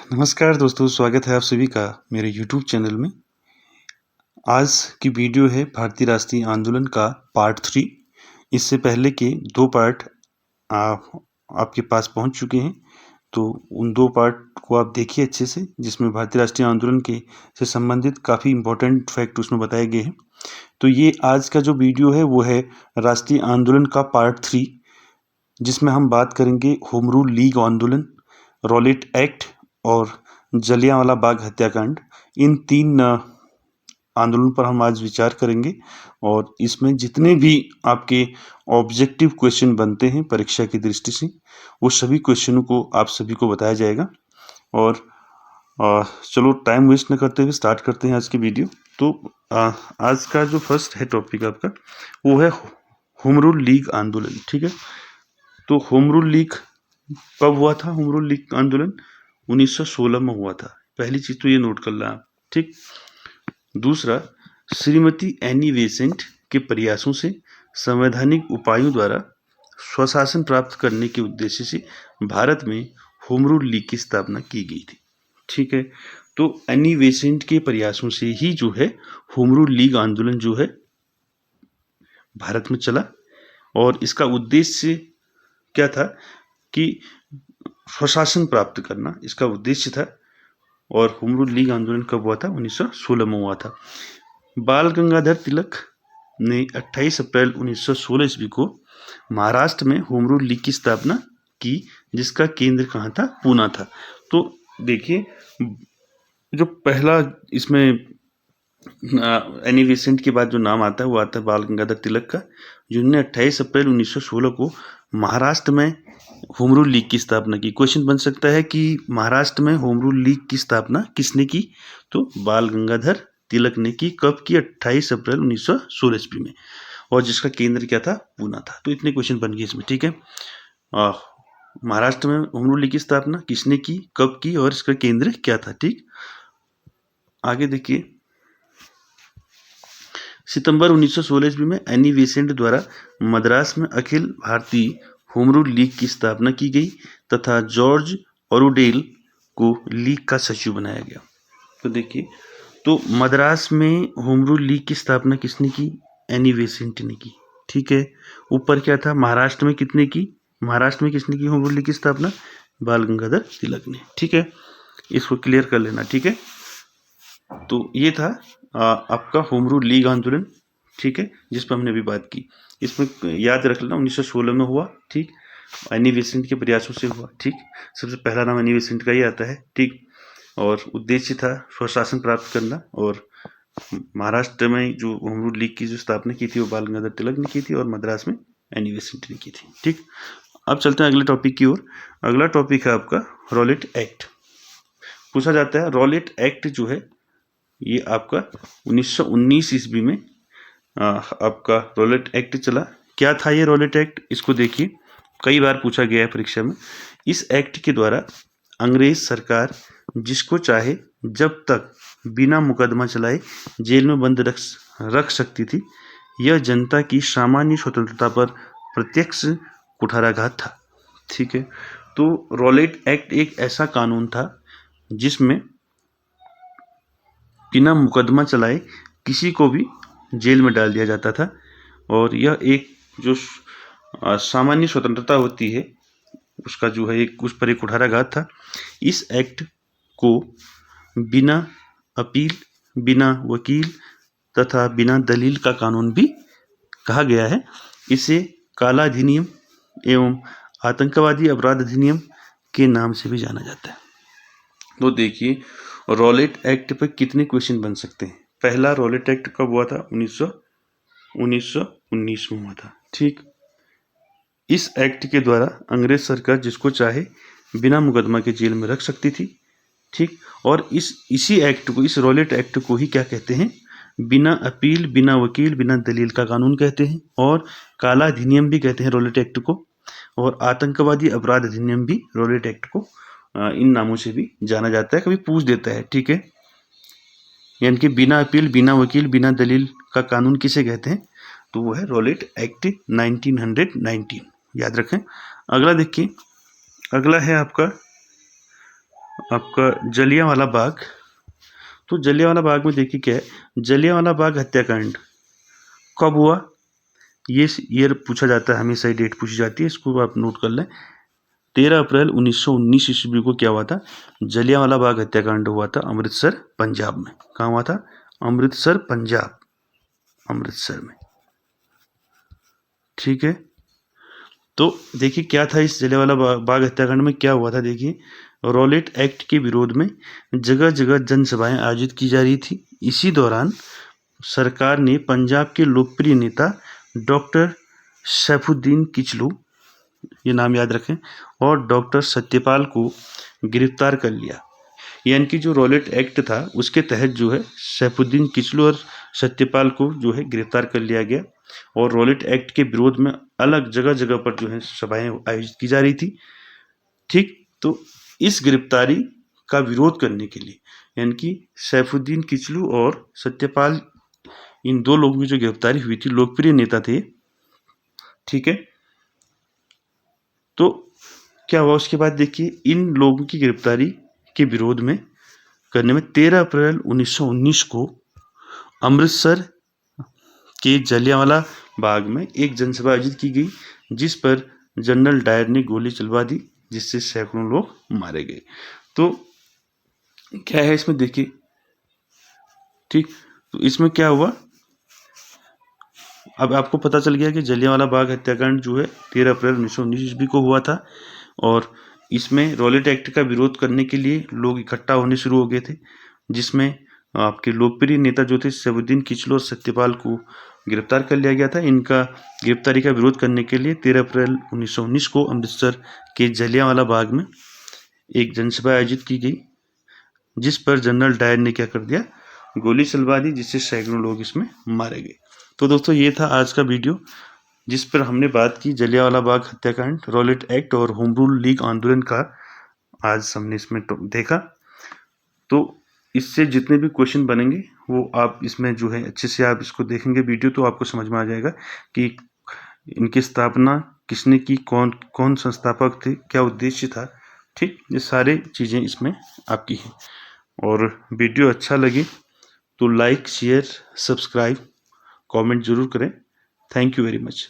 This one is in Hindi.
नमस्कार दोस्तों, स्वागत है आप सभी का मेरे YouTube चैनल में। आज की वीडियो है भारतीय राष्ट्रीय आंदोलन का पार्ट 3। इससे पहले के 2 पार्ट आपके पास पहुंच चुके हैं, तो उन 2 पार्ट को आप देखिए अच्छे से, जिसमें भारतीय राष्ट्रीय आंदोलन के से संबंधित काफ़ी इम्पोर्टेंट फैक्ट उसमें बताए गए हैं। तो ये आज का जो वीडियो है वो है राष्ट्रीय आंदोलन का पार्ट 3, जिसमें हम बात करेंगे होम रूल लीग आंदोलन, रॉलेट एक्ट और जलियांवाला बाग हत्याकांड। इन 3 आंदोलन पर हम आज विचार करेंगे और इसमें जितने भी आपके ऑब्जेक्टिव क्वेश्चन बनते हैं परीक्षा की दृष्टि से, वो सभी क्वेश्चनों को आप सभी को बताया जाएगा। और चलो टाइम वेस्ट न करते हुए स्टार्ट करते हैं आज की वीडियो। तो आज का जो फर्स्ट है टॉपिक आपका, वो है होम रूल लीग आंदोलन। ठीक है, तो होम रूल लीग कब हुआ था? होम रूल लीग आंदोलन 1916 में हुआ था। पहली चीज तो ये नोट कर लें आप। ठीक। दूसरा, श्रीमती एनी बेसेंट के प्रयासों से संवैधानिक उपायों द्वारा स्वशासन प्राप्त करने के उद्देश्य से भारत में होम रूल लीग की स्थापना की गई थी। ठीक है, तो एनी बेसेंट के प्रयासों से ही जो है होम रूल लीग आंदोलन जो है भारत में चला, और इसका उद्देश्य क्या था कि स्वशासन प्राप्त करना इसका उद्देश्य था। और होम रूल लीग आंदोलन कब हुआ था? 1916 में हुआ था। बाल गंगाधर तिलक ने 28 अप्रैल 1916 ईस्वी को महाराष्ट्र में होम रूल लीग की स्थापना की, जिसका केंद्र कहाँ था? पूना था। तो देखिए, जो पहला इसमें एनी बेसेंट के बाद जो नाम आता है वो आता है बाल गंगाधर तिलक का, जिन्होंने 28 अप्रैल 1916 को महाराष्ट्र में होम रूल लीग की स्थापना की। क्वेश्चन बन सकता है कि महाराष्ट्र में होम रूल लीग की स्थापना किसने की? तो बाल गंगाधर तिलक ने की। कब की? 28 अप्रैल 1916 ईस्वी में, और जिसका केंद्र क्या था? पूना था। तो इतने क्वेश्चन बन गए इसमें। ठीक है, महाराष्ट्र में होम रूल लीग की स्थापना किसने की, कब की, और इसका केंद्र क्या था? ठीक, आगे देखिए। सितंबर 1916 ईस्वी में एनी बेसेंट द्वारा मद्रास में Akhil Bharatiya home rule league की स्थापना की गई तथा जॉर्ज ओरुडेल को लीग का सचिव बनाया गया। तो देखिए, तो मद्रास में होम रूल लीग की स्थापना किसने की? एनी बेसेंट ने की। ठीक है, ऊपर क्या था? महाराष्ट्र में कितने की? महाराष्ट्र में किसने की होम रूल लीग की स्थापना? बाल गंगाधर तिलक ने। ठीक है, इसको क्लियर कर लेना। ठीक है, तो ये था आपका होम रूल लीग आंदोलन। ठीक है, जिस पर हमने अभी बात की। इसमें याद रख लेना 1916 में हुआ। ठीक, एनी बेसेंट के प्रयासों से हुआ। ठीक, सबसे पहला नाम एनी बेसेंट का ही आता है। ठीक, और उद्देश्य था स्वशासन प्राप्त करना। और महाराष्ट्र में जो होम रूल लीग की जो स्थापना की थी वो बाल गंगाधर तिलक ने की थी, और मद्रास में एनी बेसेंट ने की थी। ठीक, अब चलते हैं अगले टॉपिक की ओर। अगला टॉपिक है आपका रॉलेट एक्ट। पूछा जाता है रॉलेट एक्ट जो है ये आपका 1919 ईस्वी में आपका रॉलेट एक्ट चला। क्या था ये रॉलेट एक्ट? इसको देखिए, कई बार पूछा गया है परीक्षा में। इस एक्ट के द्वारा अंग्रेज सरकार जिसको चाहे जब तक बिना मुकदमा चलाए जेल में बंद रख सकती थी। यह जनता की सामान्य स्वतंत्रता पर प्रत्यक्ष कुठाराघात था। ठीक है, तो रॉलेट एक्ट एक ऐसा कानून था जिसमें बिना मुकदमा चलाए किसी को भी जेल में डाल दिया जाता था, और यह एक जो सामान्य स्वतंत्रता होती है उसका जो है एक उस पर एक कुठाराघात था। इस एक्ट को बिना अपील, बिना वकील तथा बिना दलील का कानून भी कहा गया है। इसे काला अधिनियम एवं आतंकवादी अपराध अधिनियम के नाम से भी जाना जाता है। तो देखिए, रॉलेट एक्ट पर कितने क्वेश्चन बन सकते हैं। पहला रॉलेट एक्ट कब हुआ था? 1919 में हुआ था। ठीक, इस एक्ट के द्वारा अंग्रेज सरकार जिसको चाहे बिना मुकदमा के जेल में रख सकती थी। ठीक, और इसी एक्ट को, इस रॉलेट एक्ट को ही क्या कहते हैं? बिना अपील, बिना वकील, बिना दलील का कानून कहते हैं, और काला अधिनियम भी कहते हैं रॉलेट एक्ट को, और आतंकवादी अपराध अधिनियम भी रॉलेट एक्ट को इन नामों से भी जाना जाता है। कभी पूछ देता है। ठीक है, यानी कि बिना अपील, बिना वकील, बिना दलील का कानून किसे कहते हैं? तो वो है रॉलेट एक्ट 1919। याद रखें। अगला देखिए, अगला है आपका आपका जलियांवाला बाग। तो जलियांवाला बाग में देखिए क्या है, जलियांवाला बाग हत्याकांड कब हुआ, ये ईयर पूछा जाता है, हमेशा ही डेट पूछी जाती है, इसको आप नोट कर लें। 13 अप्रैल 1919 ईस्वी को क्या हुआ था, जलियांवाला बाग हत्याकांड हुआ था अमृतसर पंजाब में। कहाँ हुआ था, अमृतसर पंजाब, अमृतसर में। ठीक है, तो देखिए क्या था इस जलियांवाला बाग हत्याकांड में, क्या हुआ था देखिए। रॉलेट एक्ट के विरोध में जगह जगह जनसभाएं आयोजित की जा रही थी। इसी दौरान सरकार ने पंजाब के लोकप्रिय नेता डॉक्टर सैफुद्दीन किचलू, ये नाम याद रखें, और डॉक्टर सत्यपाल को गिरफ्तार कर लिया। यानी कि जो रॉलेट एक्ट था उसके तहत जो है सैफुद्दीन किचलू और सत्यपाल को जो है गिरफ्तार कर लिया गया। और रॉलेट एक्ट के विरोध में अलग जगह जगह पर जो है सभाएं आयोजित की जा रही थी। ठीक, तो इस गिरफ्तारी का विरोध करने के लिए, यानी कि सैफुद्दीन किचलू और सत्यपाल, इन दो लोगों की जो गिरफ्तारी हुई थी, लोकप्रिय नेता थे। ठीक है, तो क्या हुआ उसके बाद देखिए, इन लोगों की गिरफ्तारी के विरोध में करने में 13 अप्रैल 1919 को अमृतसर के जलियांवाला बाग में एक जनसभा आयोजित की गई, जिस पर जनरल डायर ने गोली चलवा दी, जिससे सैकड़ों लोग मारे गए। तो क्या है इसमें देखिए, ठीक, तो इसमें क्या हुआ, अब आपको पता चल गया कि जलियांवाला बाग हत्याकांड जो है 13 अप्रैल 1919 ईस्वी को हुआ था। और इसमें रॉलेट एक्ट का विरोध करने के लिए लोग इकट्ठा होने शुरू हो गए थे, जिसमें आपके लोकप्रिय नेता जो थे सैफुद्दीन किचलू और सत्यपाल को गिरफ्तार कर लिया गया था। इनका गिरफ्तारी का विरोध करने के लिए 13 अप्रैल 1919 को अमृतसर के जलियांवाला बाग में एक जनसभा आयोजित की गई, जिस पर जनरल डायर ने क्या कर दिया, गोली चलवा दी, जिससे सैकड़ों लोग इसमें मारे गए। तो दोस्तों ये था आज का वीडियो, जिस पर हमने बात की जलियांवाला बाग हत्याकांड, रॉलेट एक्ट और होम रूल लीग आंदोलन का। आज हमने इसमें देखा, तो इससे जितने भी क्वेश्चन बनेंगे वो आप इसमें जो है अच्छे से आप इसको देखेंगे वीडियो, तो आपको समझ में आ जाएगा कि इनकी स्थापना किसने की, कौन कौन संस्थापक थे, क्या उद्देश्य था। ठीक, ये सारी चीज़ें इसमें आपकी हैं। और वीडियो अच्छा लगे तो लाइक, शेयर, सब्सक्राइब, कमेंट जरूर करें। Thank you very much.